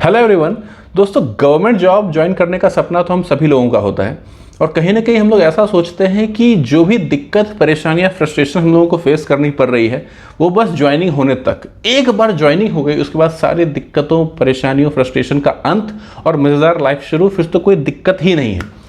Hello everyone. दोस्तों, government job join करने का सपना तो हम सभी लोगों का होता है और कहीं ना कहीं हम लोग ऐसा सोचते हैं कि जो भी दिक्कत, परेशानियां, फ्रस्ट्रेशन हम लोगों को फेस करनी पड़ रही है वो बस ज्वाइनिंग होने तक। एक बार ज्वाइनिंग हो गई उसके बाद सारी दिक्कतों, परेशानियों, फ्रस्ट्रेशन का अंत और मज़ेदार लाइफ शुरू, फिर तो कोई दिक्कत ही नहीं है।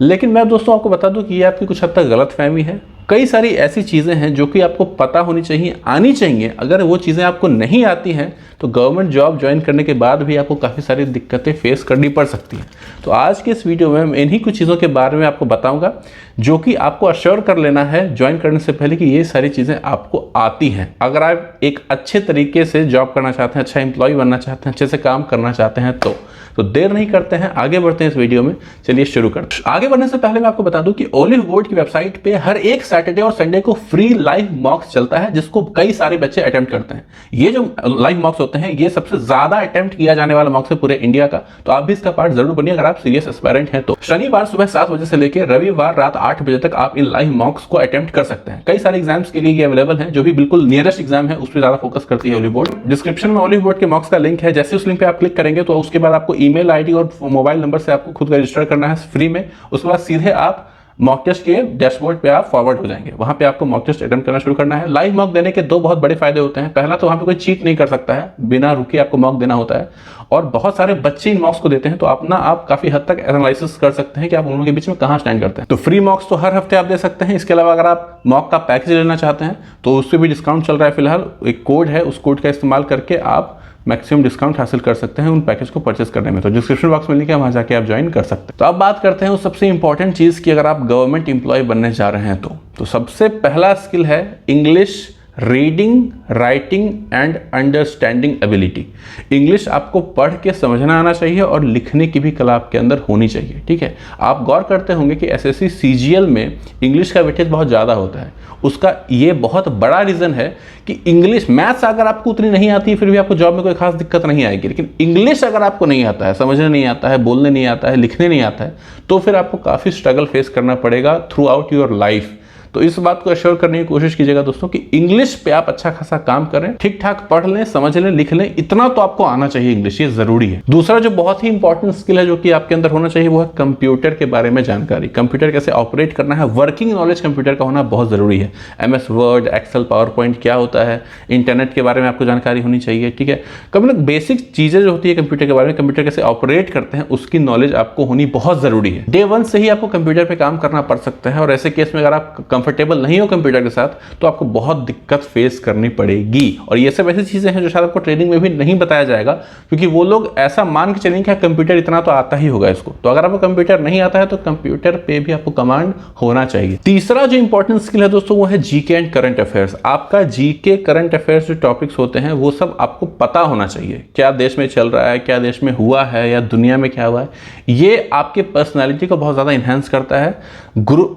लेकिन मैं दोस्तों आपको बता दूं कि ये आपकी कुछ हद तक गलतफहमी है। कई सारी ऐसी चीज़ें हैं जो कि आपको पता होनी चाहिए, आनी चाहिए। अगर वो चीज़ें आपको नहीं आती हैं तो गवर्नमेंट जॉब ज्वाइन करने के बाद भी आपको काफ़ी सारी दिक्कतें फेस करनी पड़ सकती हैं। तो आज के इस वीडियो में मैं इन्हीं कुछ चीज़ों के बारे में आपको बताऊंगा जो कि आपको अश्योर कर लेना है ज्वाइन करने से पहले कि ये सारी चीज़ें आपको आती हैं। अगर आप एक अच्छे तरीके से जॉब करना चाहते हैं, अच्छा एम्प्लॉय बनना चाहते हैं, अच्छे से काम करना चाहते हैं तो देर नहीं करते हैं, आगे बढ़ते हैं इस वीडियो में। चलिए शुरू करते हैं। आगे बढ़ने से पहले मैं आपको बता दूं कि ओलिव बोर्ड की वेबसाइट पे हर एक सैटरडे और संडे को फ्री लाइव मॉक्स चलता है जिसको कई सारे बच्चे अटेम्प्ट करते हैं। ये जो लाइव मॉक्स होते हैं ये सबसे ज्यादा अटेम्प्ट किया जाने वाला मॉक्स है पूरे इंडिया का, तो आप भी इसका पार्ट जरूर बनिए अगर आप सीरियस एस्पायरेंट हैं तो। शनिवार सुबह 7 बजे से लेकर रविवार रात 8 बजे तक आप इन लाइव मॉक्स को अटेम्प्ट कर सकते हैं। कई सारे एग्जाम्स के लिए ये अवेलेबल है, जो भी बिल्कुल नियरेस्ट एग्जाम है उस पर ज्यादा फोकस करती है ओलिव बोर्ड। डिस्क्रिप्शन में ओलिव बोर्ड के मॉक्स का लिंक है, जैसे उस लिंक पे आप क्लिक करेंगे तो उसके बाद आपको ईमेल आईडी और मोबाइल नंबर से आपको खुद का रजिस्टर करना है फ्री में। उसके बाद सीधे आप मॉक टेस्ट के डैशबोर्ड पे आप फॉरवर्ड हो जाएंगे, वहां पे आपको मॉक टेस्ट अटेम्प्ट करना शुरू करना है। लाइव मॉक देने के दो बहुत बड़े फायदे होते हैं। पहला तो वहां पे कोई चीट नहीं कर सकता है, बिना रुके आपको मॉक देना होता है और बहुत सारे बच्चे इन मॉक्स को देते हैं तो अपना आप काफी हद तक एनालिसिस कर सकते हैं कि आप उनके बीच में कहां स्टैंड करते हैं। तो फ्री मॉक्स तो हर हफ्ते आप दे सकते हैं। इसके अलावा अगर आप मॉक का पैकेज लेना चाहते हैं तो उस पर भी डिस्काउंट चल रहा है फिलहाल। एक कोड है, उस कोड का इस्तेमाल करके आप मैक्सिमम डिस्काउंट हासिल कर सकते हैं उन पैकेज को परचेस करने में। तो डिस्क्रिप्शन बॉक्स में लिंक है, वहां जाके आप ज्वाइन कर सकते हैं। तो अब बात करते हैं उस सबसे इंपॉर्टेंट चीज की, अगर आप गवर्नमेंट एम्प्लॉय बनने जा रहे हैं तो सबसे पहला स्किल है English reading, writing and understanding ability. English आपको पढ़ के समझना आना चाहिए और लिखने की भी कला आपके अंदर होनी चाहिए। ठीक है, आप गौर करते होंगे कि एसएससी सीजीएल में इंग्लिश का वेटेज बहुत ज़्यादा होता है। उसका ये बहुत बड़ा रीज़न है कि इंग्लिश, मैथ्स अगर आपको उतनी नहीं आती है फिर भी आपको जॉब में कोई खास दिक्कत नहीं आएगी, लेकिन इंग्लिश अगर आपको नहीं आता है, समझने नहीं आता है, बोलने नहीं आता है, लिखने नहीं आता है तो फिर आपको काफ़ी स्ट्रगल फेस करना पड़ेगा थ्रू आउट योर लाइफ। तो इस बात को अश्योर करने की कोशिश कीजिएगा दोस्तों कि इंग्लिश पे आप अच्छा खासा काम करें, ठीक ठाक पढ़ लें, समझ लें, लिख लें, इतना तो आपको आना चाहिए। इंग्लिश ये जरूरी है। दूसरा जो बहुत ही इंपॉर्टेंट स्किल है जो कि आपके अंदर होना चाहिए वो है कंप्यूटर के बारे में जानकारी। कंप्यूटर कैसे ऑपरेट करना है, वर्किंग नॉलेज कंप्यूटर का होना बहुत जरूरी है। MS Word, Excel, PowerPoint क्या होता है, इंटरनेट के बारे में आपको जानकारी होनी चाहिए। ठीक है, कभी ना बेसिक चीजें जो होती है कंप्यूटर के बारे में, कंप्यूटर कैसे ऑपरेट करते हैं उसकी नॉलेज आपको होनी बहुत जरूरी है। डे 1 से ही आपको कंप्यूटर पे काम करना पड़ सकता है और ऐसे केस में अगर आप कंफर्टेबल नहीं हो कंप्यूटर के साथ तो आपको बहुत दिक्कत फेस करनी पड़ेगी। और ये सब ऐसी चीजें हैं जो शायद आपको ट्रेनिंग में भी नहीं बताया जाएगा, क्योंकि वो लोग ऐसा मान के चलेंगे कि कंप्यूटर इतना तो आता ही होगा इसको। तो अगर आपको कंप्यूटर नहीं आता है तो कंप्यूटर पे भी आपको कमांड होना चाहिए। तीसरा जो इंपॉर्टेंट स्किल है दोस्तों वो है जीके एंड करंट अफेयर्स। आपका जीके, करंट अफेयर्स जो टॉपिक्स होते हैं वो सब आपको पता होना चाहिए। क्या देश में चल रहा है, क्या देश में हुआ है या दुनिया में क्या हुआ है। ये आपके पर्सनैलिटी को बहुत ज्यादा इन्हेंस करता है।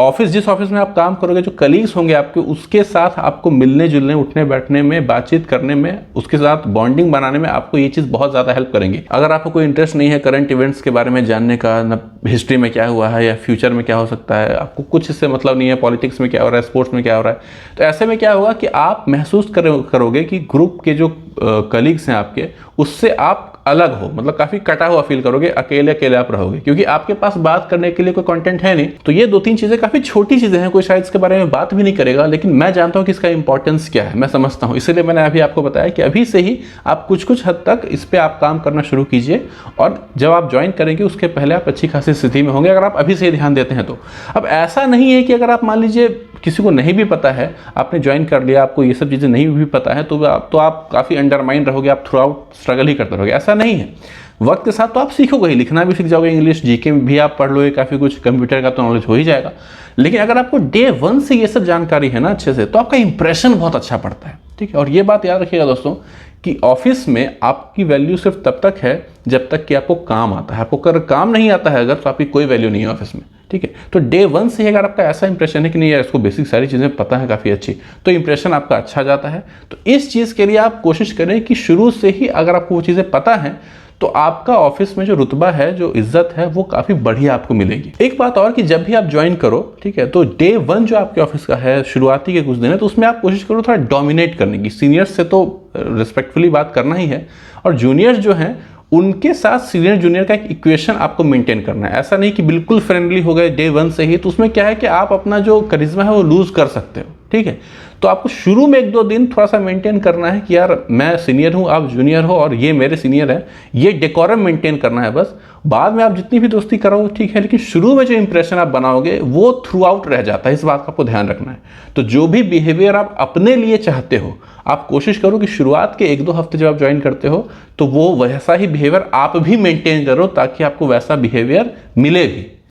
ऑफिस, जिस ऑफिस में आप काम करोगे, जो कलीग्स होंगे आपके, उसके साथ आपको मिलने जुलने, उठने बैठने में, बातचीत करने में, उसके साथ बॉन्डिंग बनाने में आपको ये चीज़ बहुत ज़्यादा हेल्प करेंगी। अगर आपको कोई इंटरेस्ट नहीं है करंट इवेंट्स के बारे में जानने का, न हिस्ट्री में क्या हुआ है या फ्यूचर में क्या हो सकता है, आपको कुछ इससे मतलब नहीं है, पॉलिटिक्स में क्या हो रहा है, स्पोर्ट्स में क्या हो रहा है, तो ऐसे में क्या होगा कि आप महसूस करोगे कि ग्रुप के जो कलीग्स हैं आपके, उससे आप अलग हो, मतलब काफी कटा हुआ फील करोगे, अकेले अकेले आप रहोगे क्योंकि आपके पास बात करने के लिए कोई कंटेंट है नहीं। तो ये 2-3 चीजें काफी छोटी चीजें हैं, कोई शायद इसके बारे में बात भी नहीं करेगा, लेकिन मैं जानता हूं कि इसका इंपॉर्टेंस क्या है, मैं समझता हूं। इसलिए मैंने अभी आपको बताया कि अभी से ही आप कुछ हद तक इस पे आप काम करना शुरू कीजिए और जब आप ज्वाइन करेंगे उसके पहले आप अच्छी खासी स्थिति में होंगे अगर आप अभी से ध्यान देते हैं तो। अब ऐसा नहीं है कि अगर आप मान लीजिए किसी को नहीं भी पता है, आपने ज्वाइन कर लिया, आपको ये सब चीज़ें नहीं भी पता है तो आप काफ़ी अंडरमाइन रहोगे, आप थ्रू आउट स्ट्रगल ही करते रहोगे। ऐसा नहीं है, वक्त के साथ तो आप सीखोगे ही, लिखना भी सीख जाओगे, इंग्लिश, जीके भी आप पढ़ लोगे, काफ़ी कुछ कंप्यूटर का तो नॉलेज हो ही जाएगा। लेकिन अगर आपको डे 1 से ये सब जानकारी है ना अच्छे से, तो आपका इंप्रेशन बहुत अच्छा पड़ता है। ठीक है, और ये बात याद रखिएगा दोस्तों कि ऑफिस में आपकी वैल्यू सिर्फ तब तक है जब तक कि आपको काम आता है। आपको अगर काम नहीं आता है अगर, तो आपकी कोई वैल्यू नहीं है ऑफिस में। ठीक है, तो डे 1 से अगर आपका ऐसा इंप्रेशन है कि नहीं यार इसको बेसिक सारी चीज़ें पता है काफ़ी अच्छी, तो इंप्रेशन आपका अच्छा जाता है। तो इस चीज़ के लिए आप कोशिश करें कि शुरू से ही अगर आपको वो चीज़ें पता हैं तो आपका ऑफिस में जो रुतबा है, जो इज्जत है, वो काफी बढ़िया आपको मिलेगी। एक बात और कि जब भी आप ज्वाइन करो, ठीक है, तो डे 1 जो आपके ऑफिस का है, शुरुआती के कुछ दिन है, तो उसमें आप कोशिश करो थोड़ा डोमिनेट करने की। सीनियर्स से तो रिस्पेक्टफुली बात करना ही है और जूनियर्स जो हैं उनके साथ सीनियर जूनियर का एक इक्वेशन आपको मेंटेन करना है। ऐसा नहीं कि बिल्कुल फ्रेंडली हो गए डे वन से ही, तो उसमें क्या है कि आप अपना जो करिश्मा है वो लूज कर सकते हो, ठीक है। तो आपको शुरू में 1-2 दिन थोड़ा सा मेंटेन करना है कि यार मैं सीनियर हूँ, आप जूनियर हो और ये मेरे सीनियर है, ये डेकोरम मेंटेन करना है बस। बाद में आप जितनी भी दोस्ती करोगे ठीक है, लेकिन शुरू में जो इंप्रेशन आप बनाओगे वो थ्रू आउट रह जाता है, इस बात का आपको ध्यान रखना है। तो जो भी बिहेवियर आप अपने लिए चाहते हो, आप कोशिश करो कि शुरुआत के 1-2 हफ्ते जब आप ज्वाइन करते हो तो वो वैसा ही बिहेवियर आप भी मेंटेन करो, ताकि आपको वैसा बिहेवियर मिले भी।